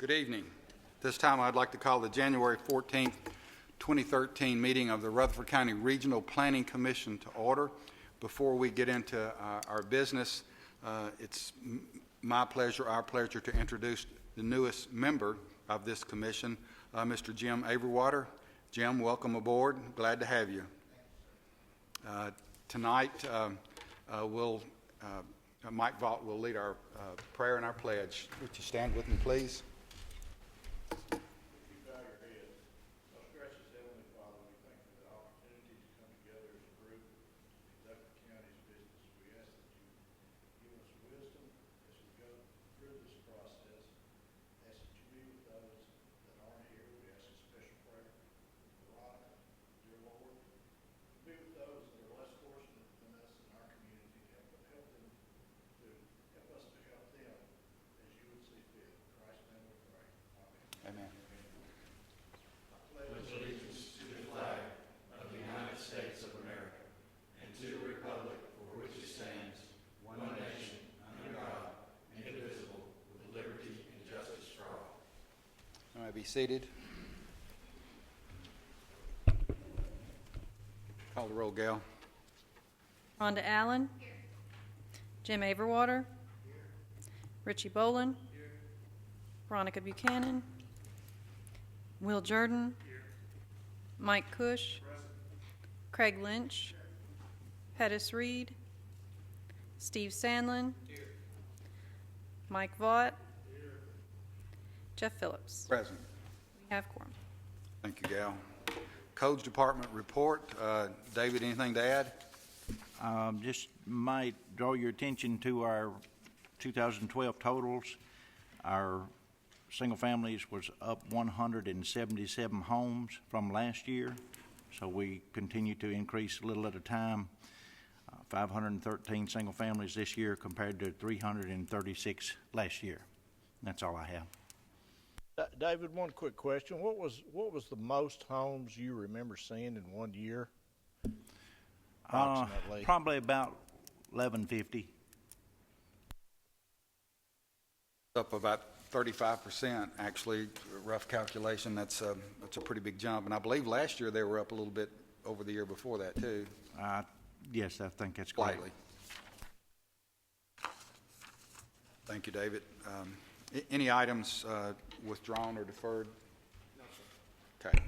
Good evening. This time I'd like to call the January 14th, 2013 meeting of the Rutherford County Regional Planning Commission to order. Before we get into our business, it's my pleasure, our pleasure to introduce the newest member of this commission, Mr. Jim Averwater. Jim, welcome aboard. Glad to have you. Tonight, Mike Vaught will lead our prayer and our pledge. Would you stand with me, please? Be seated. Call the roll, Gail. Rhonda Allen. Here. Jim Averwater. Here. Richie Boland. Here. Veronica Buchanan. Will Jordan. Here. Mike Cush. Present. Craig Lynch. Here. Pettis Reed. Steve Sandlin. Here. Mike Vaught. Jeff Phillips. Present. We have quorum. Thank you, Gal. Codes Department report. David, anything to add? Just might draw your attention to our 2012 totals. Our single families was up 177 homes from last year, so we continue to increase a little at a time. 513 single families this year compared to 336 last year. That's all I have. David, one quick question. What was the most homes you remember seeing in 1 year? Approximately. Probably about 1150. Up about 35%, actually. Rough calculation. That's a pretty big jump. And I believe last year they were up a little bit over the year before that too. Yes, I think that's correct. Slightly. Thank you, David. Any items withdrawn or deferred? No, sir. Okay.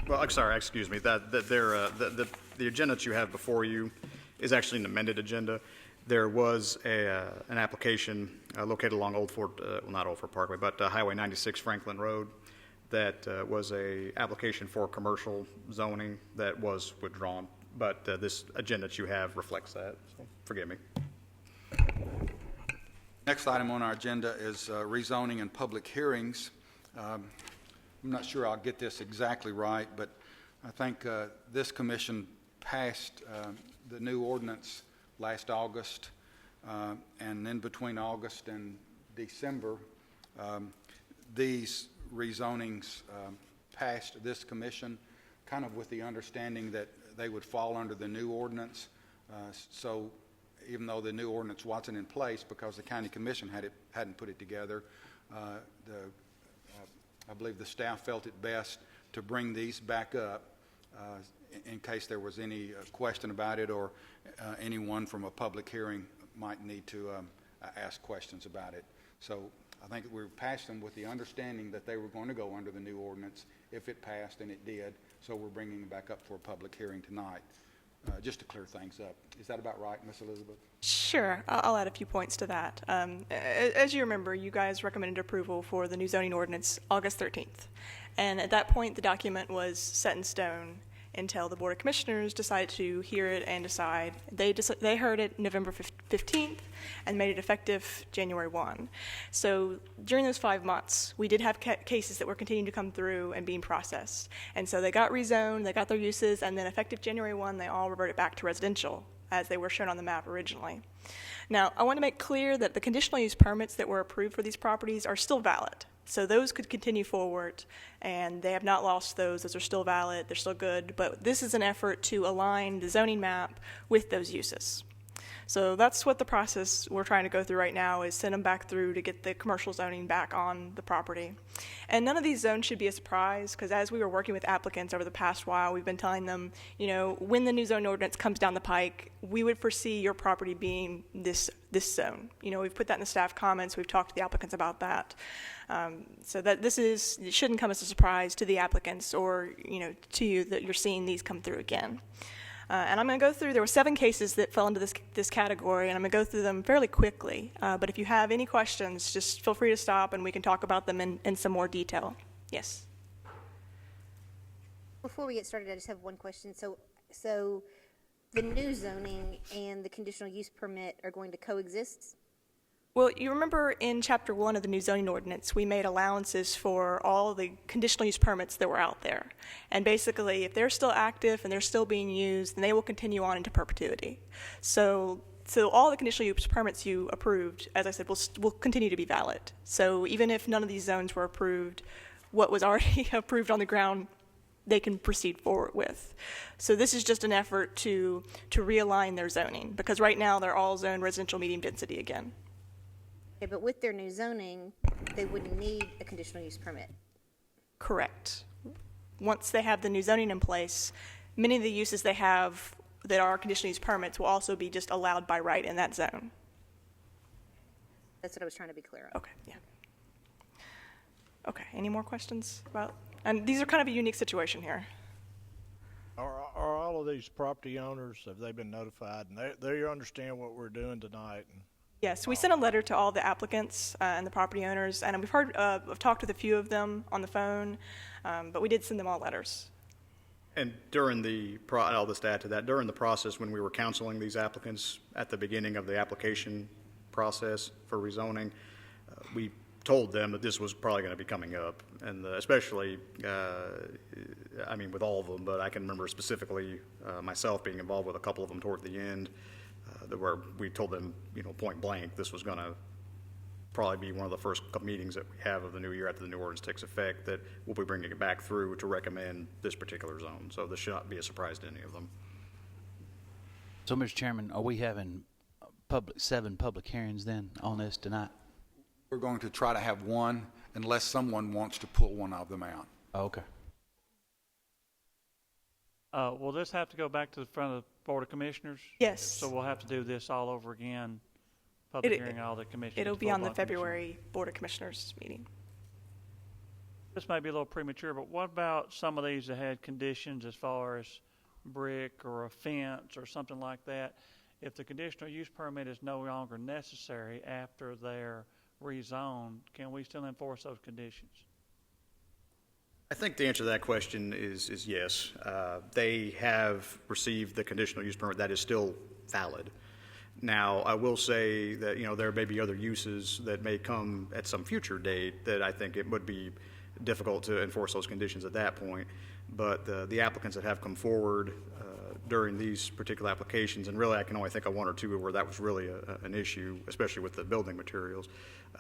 Well, I'm sorry, excuse me. The agenda that you have before you is actually an amended agenda. There was an application located along not Old Fort Parkway, but Highway 96 Franklin Road that was a application for commercial zoning that was withdrawn. But this agenda that you have reflects that, so forgive me. Next item on our agenda is rezoning and public hearings. I'm not sure I'll get this exactly right, but I think this commission passed the new ordinance last August, and then between August and December, these rezonings passed this commission kind of with the understanding that they would fall under the new ordinance. So even though the new ordinance wasn't in place because the county commission hadn't put it together, I believe the staff felt it best to bring these back up in case there was any question about it, or anyone from a public hearing might need to ask questions about it. So I think we passed them with the understanding that they were going to go under the new ordinance if it passed, and it did. So we're bringing them back up for a public hearing tonight. Just to clear things up. Is that about right, Ms. Elizabeth? Sure. I'll add a few points to that. As you remember, you guys recommended approval for the new zoning ordinance August 13th. And at that point, the document was set in stone until the Board of Commissioners decided to hear it and decide. They heard it November 15th and made it effective January 1. So during those 5 months, we did have cases that were continuing to come through and being processed. And so they got rezoned, they got their uses, and then effective January 1, they all reverted back to residential as they were shown on the map originally. Now, I want to make clear that the conditional use permits that were approved for these properties are still valid. So those could continue forward, and they have not lost those. Those are still valid. They're still good. But this is an effort to align the zoning map with those uses. So that's what the process we're trying to go through right now is send them back through to get the commercial zoning back on the property. And none of these zones should be a surprise, because as we were working with applicants over the past while, we've been telling them, you know, when the new zone ordinance comes down the pike, we would foresee your property being this zone. You know, we've put that in the staff comments. We've talked to the applicants about that. So that it shouldn't come as a surprise to the applicants or, you know, to you that you're seeing these come through again. And I'm going to go through, there were 7 cases that fell into this category, and I'm going to go through them fairly quickly. But if you have any questions, just feel free to stop and we can talk about them in some more detail. Yes? Before we get started, I just have one question. So the new zoning and the conditional use permit are going to coexist? Well, you remember in Chapter 1 of the new zoning ordinance, we made allowances for all the conditional use permits that were out there. And basically, if they're still active and they're still being used, then they will continue on into perpetuity. So all the conditional use permits you approved, as I said, will continue to be valid. So even if none of these zones were approved, what was already approved on the ground, they can proceed forward with. So this is just an effort to realign their zoning, because right now they're all zoned residential medium density again. Okay, but with their new zoning, they wouldn't need a conditional use permit. Correct. Once they have the new zoning in place, many of the uses they have that are conditional use permits will also be just allowed by right in that zone. That's what I was trying to be clear on. Okay, yeah. Okay, any more questions about, and these are kind of a unique situation here. Are all of these property owners, have they been notified, and they understand what we're doing tonight? Yes, we sent a letter to all the applicants and the property owners, and I've talked with a few of them on the phone, but we did send them all letters. And during I'll just add to that, during the process when we were counseling these applicants at the beginning of the application process for rezoning, we told them that this was probably going to be coming up, and especially, I mean, with all of them, but I can remember specifically myself being involved with a couple of them toward the end, where we told them, you know, point blank, this was going to probably be one of the first meetings that we have of the new year after the new ordinance takes effect, that we'll be bringing it back through to recommend this particular zone. So this should not be a surprise to any of them. So, Mr. Chairman, are we having 7 public hearings then on this tonight? We're going to try to have one unless someone wants to pull one of them out. Oh, okay. Will this have to go back to the front of the Board of Commissioners? Yes. So we'll have to do this all over again, public hearing all the commissioners. It'll be on the February Board of Commissioners meeting. This may be a little premature, but what about some of these that had conditions as far as brick or a fence or something like that? If the conditional use permit is no longer necessary after they're rezoned, can we still enforce those conditions? I think the answer to that question is yes. They have received the conditional use permit. That is still valid. Now, I will say that, you know, there may be other uses that may come at some future date that I think it would be difficult to enforce those conditions at that point. But the applicants that have come forward during these particular applications, and really I can only think of 1 or 2 where that was really an issue, especially with the building materials,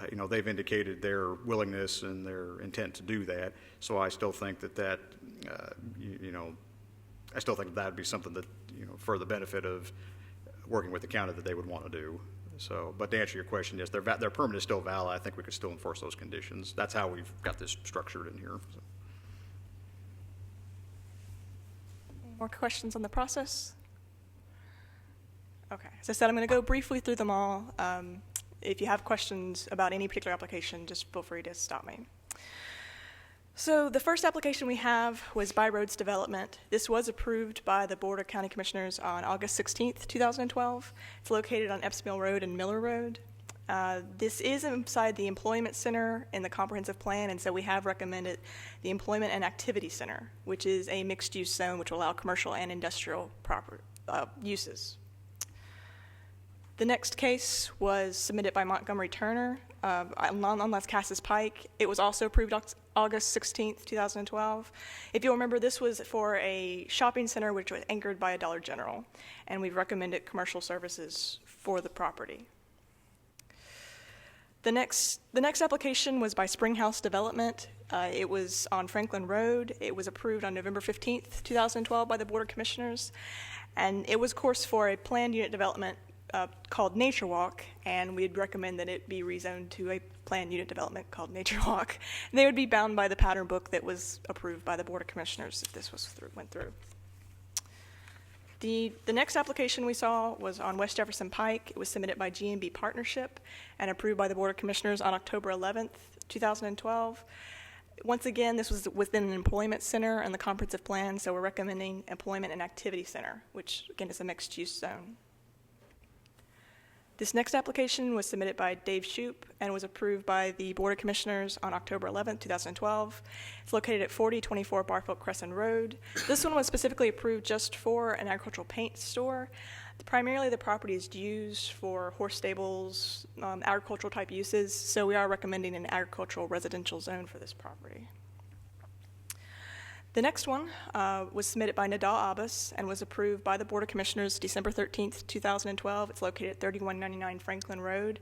you know, they've indicated their willingness and their intent to do that. So I still think that you know, I still think that would be something that, you know, for the benefit of working with the county that they would want to do. So, but to answer your question, yes, their permit is still valid. I think we could still enforce those conditions. That's how we've got this structured in here. So. Any more questions on the process? Okay, as I said, I'm going to go briefly through them all. If you have questions about any particular application, just feel free to stop me. So the first application we have was By Roads Development. This was approved by the Board of County Commissioners on August 16th, 2012. It's located on Epps Mill Road and Miller Road. This is inside the Employment Center in the Comprehensive Plan, and so we have recommended the Employment and Activity Center, which is a mixed-use zone which will allow commercial and industrial uses. The next case was submitted by Montgomery Turner on Las Casas Pike. It was also approved August 16th, 2012. If you'll remember, this was for a shopping center which was anchored by a Dollar General, and we've recommended commercial services for the property. The next application was by Springhouse Development. It was on Franklin Road. It was approved on November 15th, 2012 by the Board of Commissioners, and it was, of course, for a planned unit development called Nature Walk, and we'd recommend that it be rezoned to a planned unit development called Nature Walk. And they would be bound by the pattern book that was approved by the Board of Commissioners if this went through. The next application we saw was on West Jefferson Pike. It was submitted by G&B Partnership and approved by the Board of Commissioners on October 11th, 2012. Once again, this was within an employment center and the comprehensive plan, so we're recommending employment and activity center, which again is a mixed-use zone. This next application was submitted by Dave Shoup and was approved by the Board of Commissioners on October 11, 2012. It's located at 4024 Barfield Crescent Road. This one was specifically approved just for an agricultural paint store. Primarily, the property is used for horse stables, agricultural type uses, so we are recommending an agricultural residential zone for this property. The next one was submitted by Nadal Abbas and was approved by the Board of Commissioners December 13th, 2012. It's located at 3199 Franklin Road.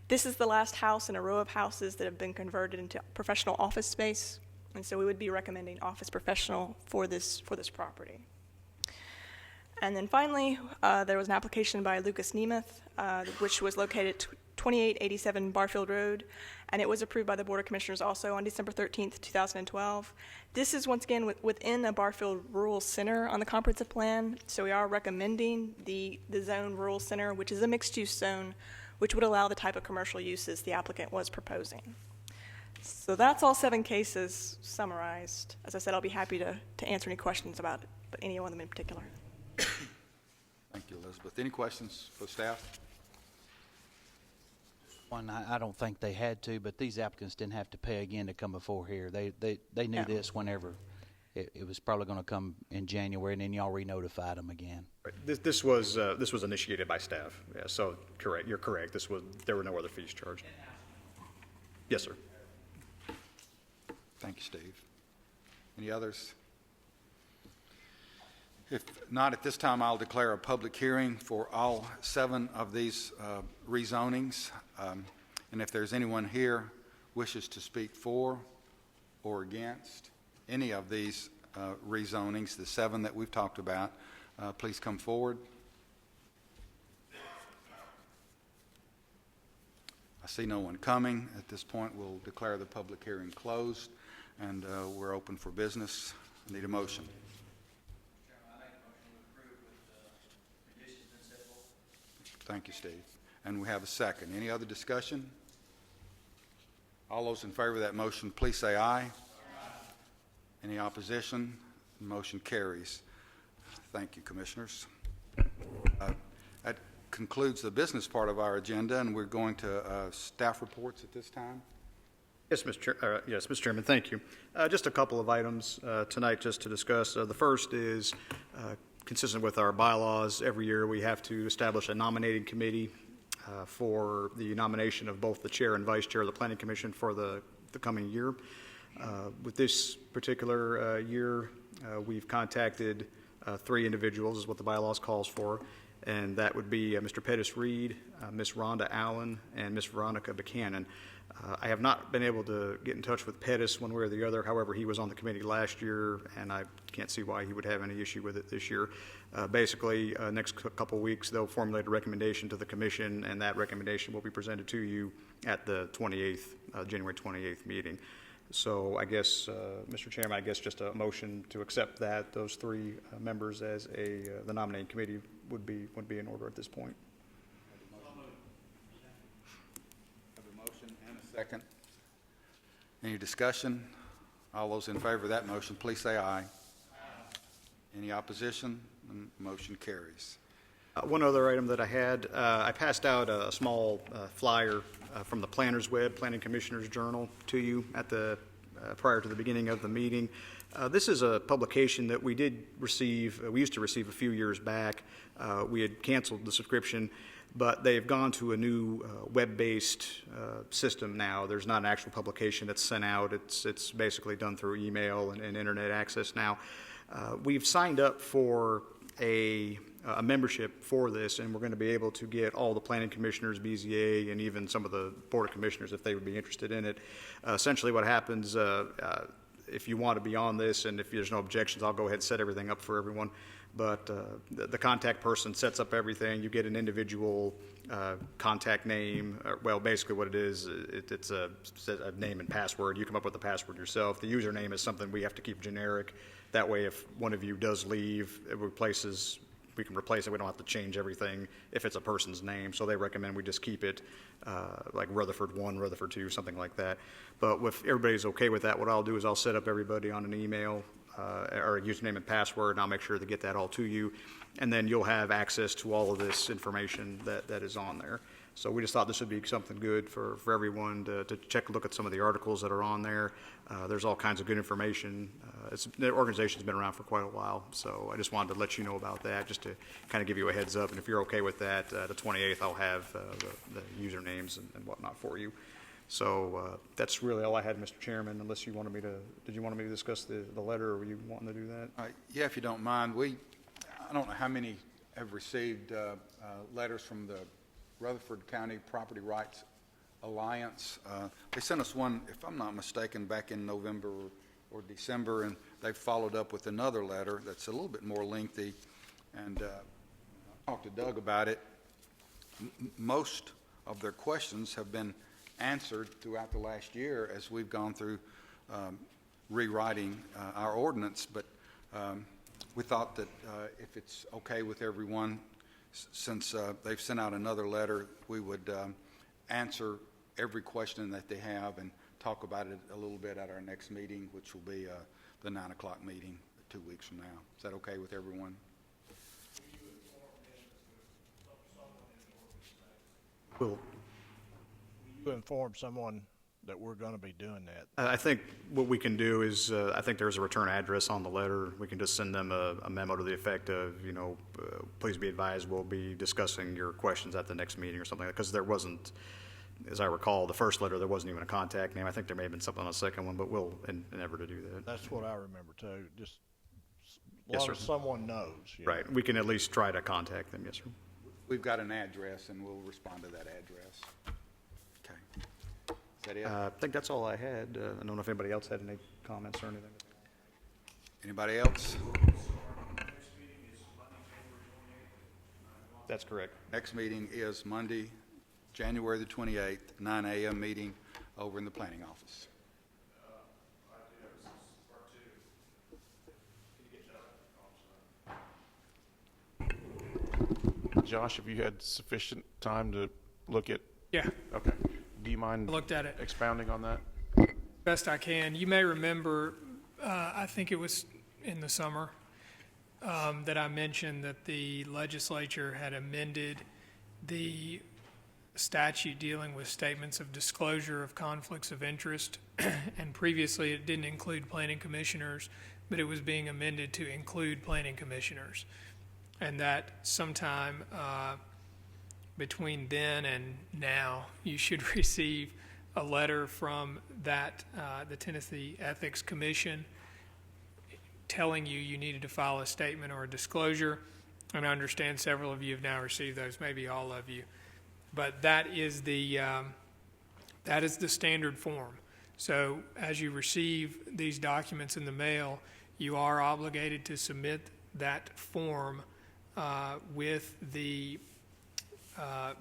This is the last house in a row of houses that have been converted into professional office space, and so we would be recommending office professional for this property. And then finally, there was an application by Lucas Nemeth, which was located at 2887 Barfield Road, and it was approved by the Board of Commissioners also on December 13th, 2012. This is once again within a Barfield Rural Center on the comprehensive plan, so we are recommending the zone Rural Center, which is a mixed-use zone, which would allow the type of commercial uses the applicant was proposing. So that's all 7 cases summarized. As I said, I'll be happy to answer any questions about it, but any one of them in particular. Thank you, Elizabeth. Any questions for staff? One, I don't think they had to, but these applicants didn't have to pay again to come before here. They knew Yeah. this whenever. It was probably going to come in January, and then y'all re-notified them again. Right. This was initiated by staff. Yeah, so correct. You're correct. There were no other fees charged. Yes, sir. Thank you, Steve. Any others? If not, at this time, I'll declare a public hearing for all 7 of these rezonings. And if there's anyone here wishes to speak for or against any of these rezonings, the 7 that we've talked about, please come forward. I see no one coming. At this point, we'll declare the public hearing closed, and we're open for business. I need a motion. Thank you, Steve. And we have a second. Any other discussion? All those in favor of that motion, please say aye. Aye. Any opposition? The motion carries. Thank you, Commissioners. That concludes the business part of our agenda, and we're going to staff reports at this time. Yes, Mr. Chairman, thank you. Just a couple of items tonight just to discuss. The first is consistent with our bylaws. Every year we have to establish a nominating committee for the nomination of both the chair and vice chair of the Planning Commission for the coming year. With this particular year, we've contacted 3 individuals, is what the bylaws calls for, and that would be Mr. Pettis Reed, Ms. Rhonda Allen, and Ms. Veronica Buchanan. I have not been able to get in touch with Pettis one way or the other. However, he was on the committee last year, and I can't see why he would have any issue with it this year. Basically, next couple of weeks, they'll formulate a recommendation to the commission, and that recommendation will be presented to you at the January 28th meeting. So I guess, Mr. Chairman, I guess just a motion to accept those 3 members as the nominating committee would be in order at this point. Second. Any discussion? All those in favor of that motion, please say aye. Aye. Any opposition? The motion carries. One other item that I had, I passed out a small flyer from the Planner's Web, Planning Commissioners Journal, to you at prior to the beginning of the meeting. This is a publication that we did receive. We used to receive a few years back. We had canceled the subscription, but they've gone to a new web-based system now. There's not an actual publication that's sent out. It's basically done through email and internet access now. We've signed up for a membership for this, and we're going to be able to get all the planning commissioners, BZA, and even some of the Board of Commissioners if they would be interested in it. Essentially what happens, if you want to be on this and if there's no objections, I'll go ahead and set everything up for everyone. But the contact person sets up everything. You get an individual contact name. Well, basically what it is, it's a name and password. You come up with the password yourself. The username is something we have to keep generic. That way, if one of you does leave, we can replace it. We don't have to change everything if it's a person's name. So they recommend we just keep it like Rutherford 1, Rutherford 2, something like that. But if everybody's okay with that, what I'll do is I'll set up everybody on an email or a username and password, and I'll make sure to get that all to you. And then you'll have access to all of this information that is on there. So we just thought this would be something good for everyone to check a look at some of the articles that are on there. There's all kinds of good information. The organization's been around for quite a while, so I just wanted to let you know about that, just to kind of give you a heads up. And if you're okay with that, the 28th I'll have the usernames and whatnot for you. So that's really all I had, Mr. Chairman, unless you wanted me to, did you want me to discuss the letter, or were you wanting to do that? Yeah, if you don't mind, I don't know how many have received letters from the Rutherford County Property Rights Alliance. They sent us one, if I'm not mistaken, back in November or December, and they followed up with another letter that's a little bit more lengthy. And I talked to Doug about it. Most of their questions have been answered throughout the last year as we've gone through rewriting our ordinance, but we thought that if it's okay with everyone, since they've sent out another letter, we would answer every question that they have and talk about it a little bit at our next meeting, which will be the 9 o'clock meeting 2 weeks from now. Is that okay with everyone? Will You inform someone that we're going to be doing that. I think what we can do is, I think there's a return address on the letter. We can just send them a memo to the effect of, please be advised, we'll be discussing your questions at the next meeting or something, because there wasn't, as I recall, the first letter, there wasn't even a contact name. I think there may have been something on the second one, but we'll endeavor to do that. That's what I remember too, just as Yes, long sir. as someone knows. Right, we can at least try to contact them, yes, sir. We've got an address, and we'll respond to that address. Okay. Is that it? I think that's all I had. I don't know if anybody else had any comments or anything. Anybody else? That's correct. Next meeting is Monday, January the 28th, 9 a.m. meeting over in the planning office. Josh, have you had sufficient time to look at? Yeah, Okay. Do you mind I looked at it expounding on that? best I can. You may remember, I think it was in the summer, that I mentioned that the legislature had amended the statute dealing with statements of disclosure of conflicts of interest. And previously it didn't include planning commissioners, but it was being amended to include planning commissioners. And that sometime between then and now, you should receive a letter from that the Tennessee Ethics Commission telling you needed to file a statement or a disclosure. And I understand several of you have now received those, maybe all of you. But that is the standard form. So as you receive these documents in the mail, you are obligated to submit that form with the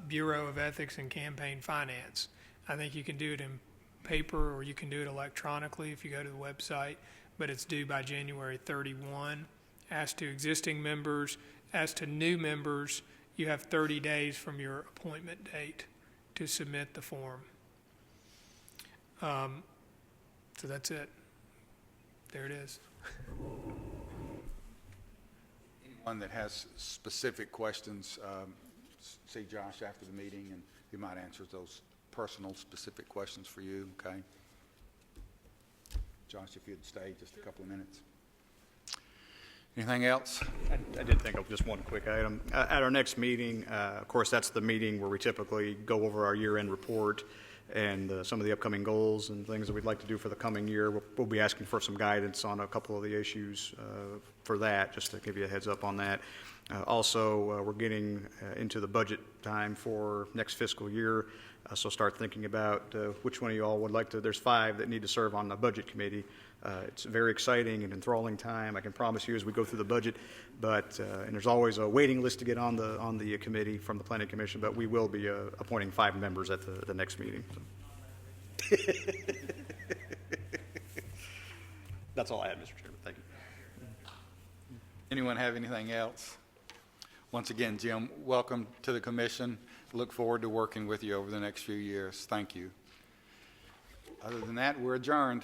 Bureau of Ethics and Campaign Finance. I think you can do it in paper or you can do it electronically if you go to the website, but it's due by January 31. As to existing members, as to new members, you have 30 days from your appointment date to submit the form. So that's it. There it is. Anyone that has specific questions, see Josh after the meeting, and he might answer those personal, specific questions for you, okay? Josh, if you'd stay just a couple of minutes. Anything else? I did think of just one quick item. At our next meeting, of course, that's the meeting where we typically go over our year-end report and some of the upcoming goals and things that we'd like to do for the coming year. We'll be asking for some guidance on a couple of the issues for that, just to give you a heads up on that. Also, we're getting into the budget time for next fiscal year. So start thinking about which one of you all would like to. There's 5 that need to serve on the budget committee. It's a very exciting and enthralling time, I can promise you, as we go through the budget. But and there's always a waiting list to get on the committee from the Planning Commission. But we will be appointing 5 members at the next meeting. So. That's all I had, Mr. Chairman. Thank you. Anyone have anything else? Once again, Jim, welcome to the commission. Look forward to working with you over the next few years. Thank you. Other than that, we're adjourned.